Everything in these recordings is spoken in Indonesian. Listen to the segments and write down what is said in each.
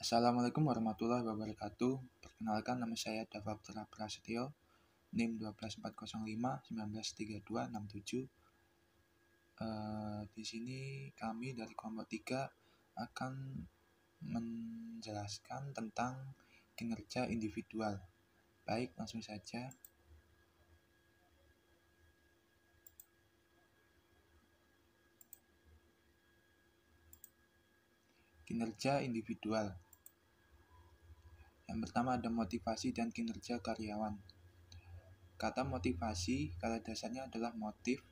Assalamualaikum warahmatullahi wabarakatuh. Perkenalkan, nama saya Dava Putra Prasetyo, NIM 12405193267. Di sini kami dari kelompok 3 akan menjelaskan tentang kinerja individual. Baik, langsung saja. Kinerja individual. Yang pertama ada motivasi dan kinerja karyawan. Kata motivasi pada dasarnya adalah motif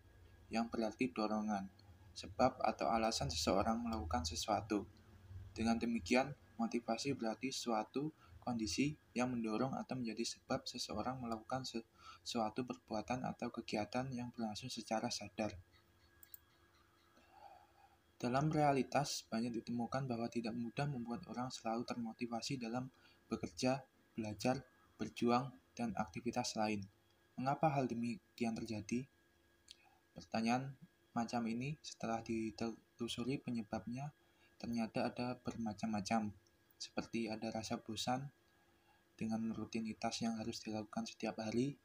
yang berarti dorongan, sebab atau alasan seseorang melakukan sesuatu. Dengan demikian, motivasi berarti suatu kondisi yang mendorong atau menjadi sebab seseorang melakukan suatu perbuatan atau kegiatan yang berlangsung secara sadar. Dalam realitas, banyak ditemukan bahwa tidak mudah membuat orang selalu termotivasi dalam bekerja, belajar, berjuang, dan aktivitas lain. Mengapa hal demikian terjadi? Pertanyaan macam ini setelah ditelusuri penyebabnya ternyata ada bermacam-macam, seperti ada rasa bosan dengan rutinitas yang harus dilakukan setiap hari,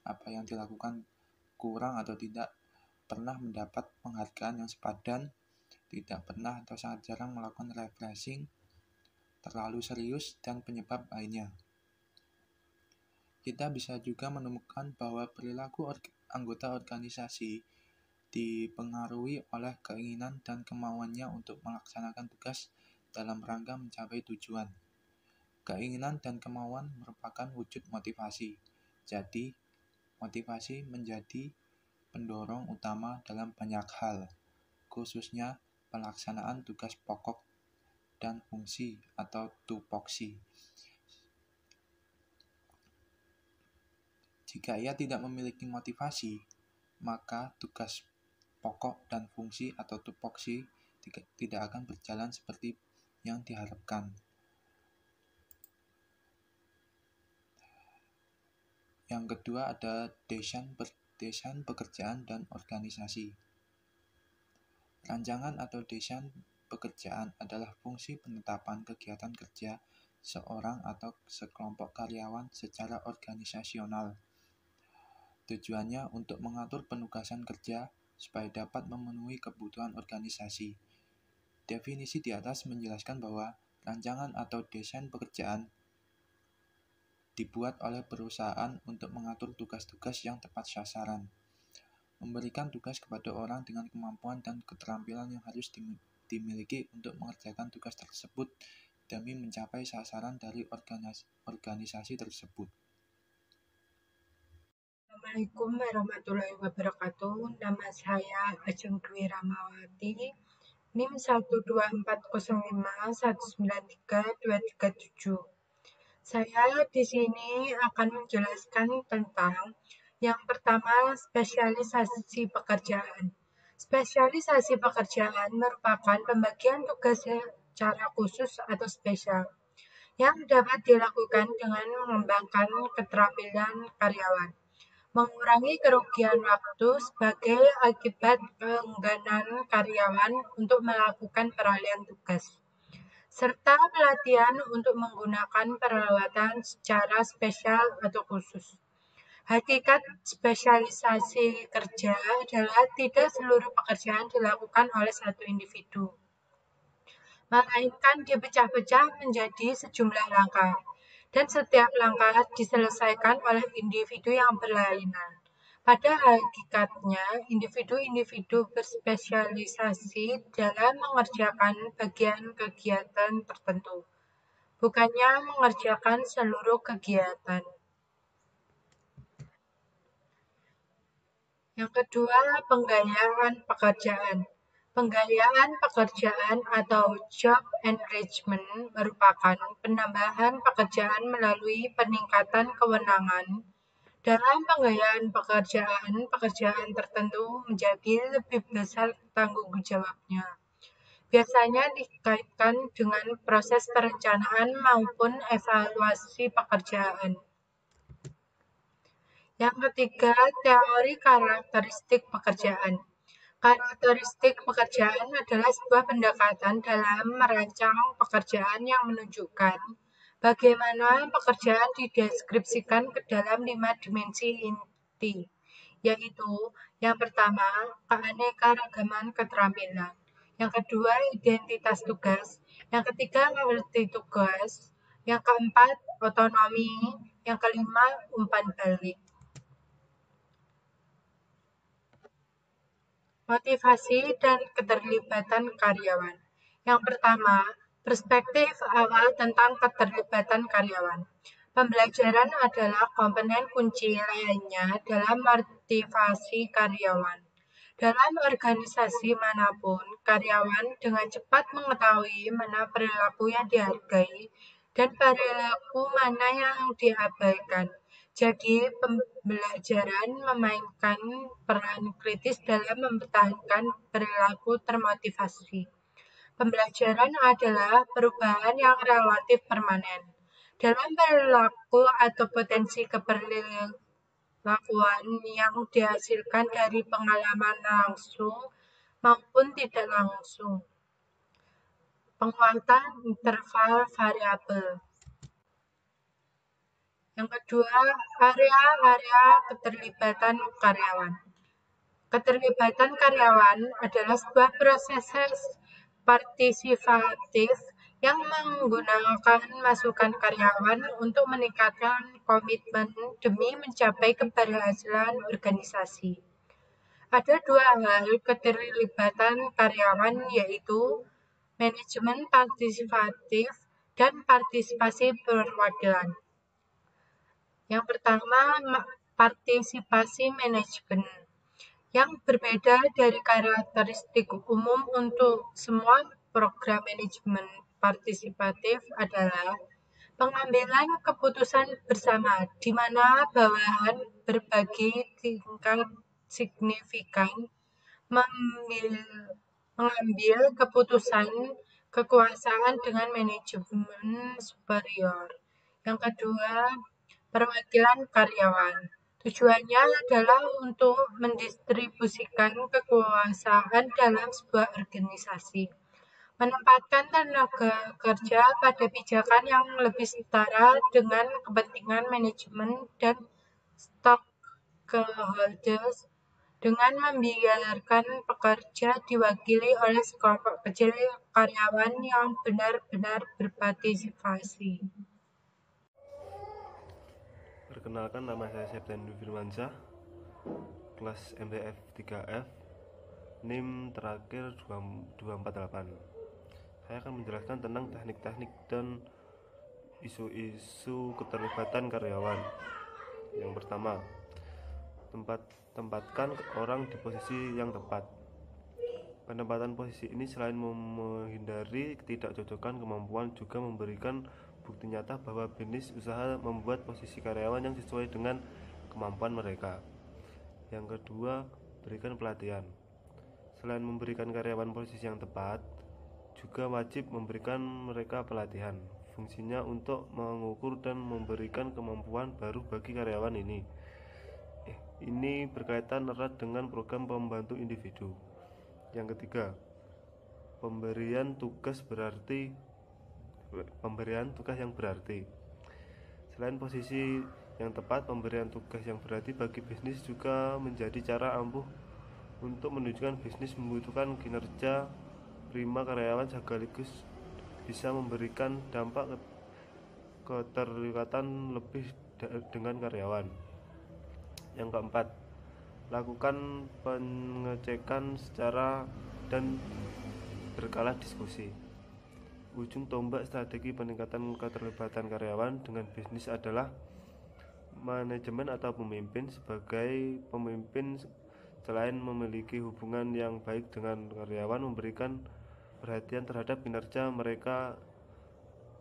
apa yang dilakukan kurang atau tidak pernah mendapat penghargaan yang sepadan, tidak pernah atau sangat jarang melakukan refreshing, terlalu serius, dan penyebab lainnya. Kita bisa juga menemukan bahwa perilaku anggota organisasi dipengaruhi oleh keinginan dan kemauannya untuk melaksanakan tugas dalam rangka mencapai tujuan. Keinginan dan kemauan merupakan wujud motivasi. Jadi, motivasi menjadi pendorong utama dalam banyak hal, khususnya pelaksanaan tugas pokok dan fungsi atau tupoksi. Jika ia tidak memiliki motivasi, maka tugas pokok dan fungsi atau tupoksi tidak akan berjalan seperti yang diharapkan. Yang kedua ada desain pekerjaan dan organisasi. Rancangan atau desain pekerjaan adalah fungsi penetapan kegiatan kerja seorang atau sekelompok karyawan secara organisasional. Tujuannya untuk mengatur penugasan kerja supaya dapat memenuhi kebutuhan organisasi. Definisi di atas menjelaskan bahwa rancangan atau desain pekerjaan dibuat oleh perusahaan untuk mengatur tugas-tugas yang tepat sasaran, memberikan tugas kepada orang dengan kemampuan dan keterampilan yang harus dimiliki untuk mengerjakan tugas tersebut demi mencapai sasaran dari organisasi tersebut. Assalamualaikum warahmatullahi wabarakatuh. Nama saya Ajeng Dwi Ramawati, NIM 12405193237. Saya di sini akan menjelaskan tentang yang pertama, spesialisasi pekerjaan. Spesialisasi pekerjaan merupakan pembagian tugas secara khusus atau spesial yang dapat dilakukan dengan mengembangkan keterampilan karyawan, mengurangi kerugian waktu sebagai akibat keengganan karyawan untuk melakukan peralihan tugas, serta pelatihan untuk menggunakan peralatan secara spesial atau khusus. Hakikat spesialisasi kerja adalah tidak seluruh pekerjaan dilakukan oleh satu individu, melainkan dipecah-pecah menjadi sejumlah langkah, dan setiap langkah diselesaikan oleh individu yang berlainan. Pada hakikatnya, individu-individu berspesialisasi dalam mengerjakan bagian kegiatan tertentu, bukannya mengerjakan seluruh kegiatan. Yang kedua, penggayaan pekerjaan. Penggayaan pekerjaan atau job enrichment merupakan penambahan pekerjaan melalui peningkatan kewenangan. Dalam penggayaan pekerjaan tertentu menjadi lebih besar tanggung jawabnya. Biasanya dikaitkan dengan proses perencanaan maupun evaluasi pekerjaan. Yang ketiga, teori karakteristik pekerjaan. Karakteristik pekerjaan adalah sebuah pendekatan dalam merancang pekerjaan yang menunjukkan bagaimana pekerjaan dideskripsikan ke dalam 5 dimensi inti, yaitu yang pertama, keanekaragaman keterampilan, yang kedua, identitas tugas, yang ketiga, arti tugas, yang keempat, otonomi, yang kelima, umpan balik. Motivasi dan keterlibatan karyawan. Yang pertama, perspektif awal tentang keterlibatan karyawan. Pembelajaran adalah komponen kunci lainnya dalam motivasi karyawan. Dalam organisasi manapun, karyawan dengan cepat mengetahui mana perilaku yang dihargai dan perilaku mana yang diabaikan. Jadi, pembelajaran memainkan peran kritis dalam mempertahankan perilaku termotivasi. Pembelajaran adalah perubahan yang relatif permanen dalam perilaku atau potensi keperlakuan yang dihasilkan dari pengalaman langsung maupun tidak langsung. Penguatan interval variabel. Yang kedua, area-area keterlibatan karyawan. Keterlibatan karyawan adalah sebuah proses partisipatif yang menggunakan masukan karyawan untuk meningkatkan komitmen demi mencapai keberhasilan organisasi. Ada dua hal keterlibatan karyawan, yaitu manajemen partisipatif dan partisipasi perwakilan. Yang pertama, partisipasi manajemen. Yang berbeda dari karakteristik umum untuk semua program manajemen partisipatif adalah pengambilan keputusan bersama, di mana bawahan berbagi tingkat signifikan mengambil keputusan kekuasaan dengan manajemen superior. Yang kedua, perwakilan karyawan. Tujuannya adalah untuk mendistribusikan kekuasaan dalam sebuah organisasi, menempatkan tenaga kerja pada pijakan yang lebih setara dengan kepentingan manajemen dan stakeholders, dengan membiarkan pekerja diwakili oleh sekelompok kecil karyawan yang benar-benar berpartisipasi. Perkenalkan, nama saya Septian Firmansyah, kelas MTF 3F, NIM terakhir 248. Saya akan menjelaskan tentang teknik-teknik dan isu-isu keterlibatan karyawan. Yang pertama, tempatkan orang di posisi yang tepat. Penempatan posisi ini selain menghindari ketidakcocokan kemampuan, juga memberikan bukti nyata bahwa bisnis usaha membuat posisi karyawan yang sesuai dengan kemampuan mereka. Yang kedua, berikan pelatihan. Selain memberikan karyawan posisi yang tepat, juga wajib memberikan mereka pelatihan. Fungsinya untuk mengukur dan memberikan kemampuan baru bagi karyawan ini. Ini berkaitan erat dengan program pembantu individu. Yang ketiga, pemberian tugas yang berarti. Selain posisi yang tepat, pemberian tugas yang berarti bagi bisnis juga menjadi cara ampuh untuk menunjukkan bisnis membutuhkan kinerja prima karyawan, sekaligus bisa memberikan dampak keterlibatan lebih dengan karyawan. Yang keempat, lakukan pengecekan secara dan berkala diskusi. Ujung tombak strategi peningkatan keterlibatan karyawan dengan bisnis adalah manajemen atau pemimpin. Sebagai pemimpin, selain memiliki hubungan yang baik dengan karyawan, memberikan perhatian terhadap kinerja mereka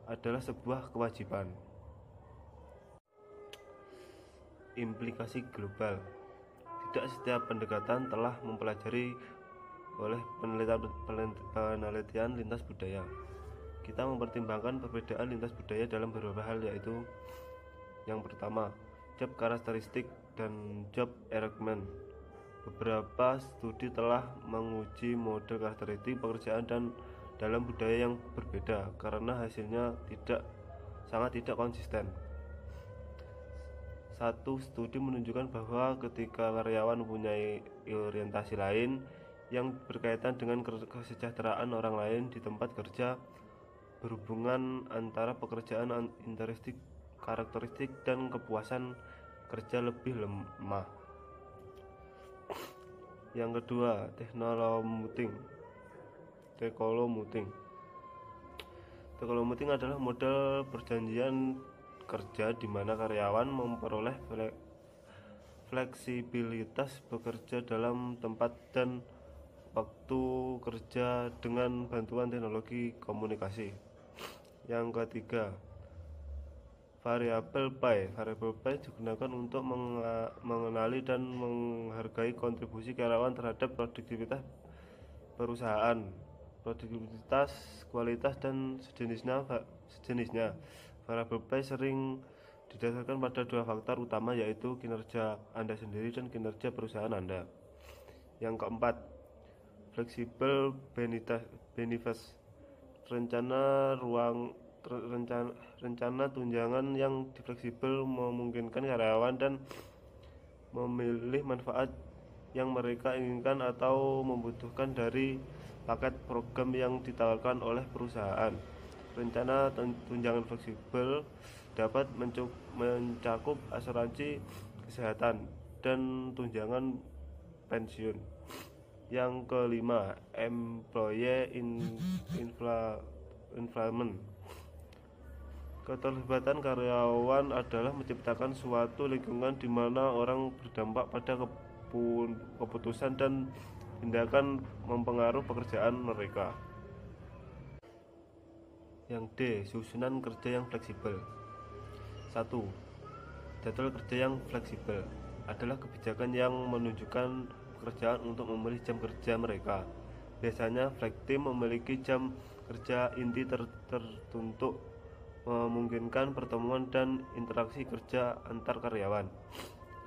adalah sebuah kewajiban. Implikasi global. Tidak setiap pendekatan telah mempelajari oleh penelitian lintas budaya. Kita mempertimbangkan perbedaan lintas budaya dalam beberapa hal, yaitu yang pertama, job karakteristik dan job arrangement. Beberapa studi telah menguji model karakteristik pekerjaan dan dalam budaya yang berbeda karena hasilnya sangat tidak konsisten. Satu studi menunjukkan bahwa ketika karyawan mempunyai orientasi lain yang berkaitan dengan kesejahteraan orang lain di tempat kerja, berhubungan antara pekerjaan karakteristik dan kepuasan kerja lebih lemah. Yang kedua, teknolomuting adalah model perjanjian kerja di mana karyawan memperoleh fleksibilitas bekerja dalam tempat dan waktu kerja dengan bantuan teknologi komunikasi. Yang ketiga, variabel pi digunakan untuk mengenali dan menghargai kontribusi karyawan terhadap produktivitas perusahaan, produktivitas, kualitas, dan sejenisnya. Variabel pi sering didasarkan pada dua faktor utama, yaitu kinerja Anda sendiri dan kinerja perusahaan Anda. Yang keempat, fleksibel benefits, rencana tunjangan yang fleksibel memungkinkan karyawan dan memilih manfaat yang mereka inginkan atau membutuhkan dari paket program yang ditawarkan oleh perusahaan. Rencana tunjangan fleksibel dapat mencakup asuransi kesehatan dan tunjangan pensiun. Yang kelima, employee involvement. Keterlibatan karyawan adalah menciptakan suatu lingkungan di mana orang berdampak pada keputusan dan tindakan mempengaruhi pekerjaan mereka. Yang D, susunan kerja yang fleksibel. 1. Jadwal kerja yang fleksibel adalah kebijakan yang menunjukkan pekerjaan untuk memilih jam kerja mereka. Biasanya flex team memiliki jam kerja inti tertentu, memungkinkan pertemuan dan interaksi kerja antar karyawan.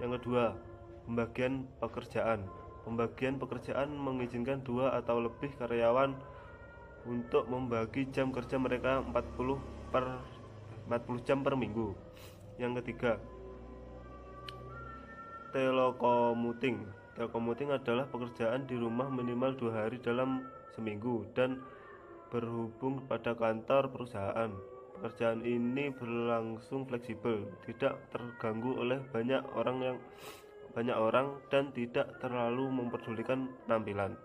Yang kedua, pembagian pekerjaan mengizinkan 2 atau lebih karyawan untuk membagi jam kerja mereka 40 jam per minggu. Yang ketiga, telekommuting adalah pekerjaan di rumah minimal 2 hari dalam seminggu dan berhubung pada kantor perusahaan. Pekerjaan ini berlangsung fleksibel, tidak terganggu oleh banyak orang dan tidak terlalu memperdulikan penampilan.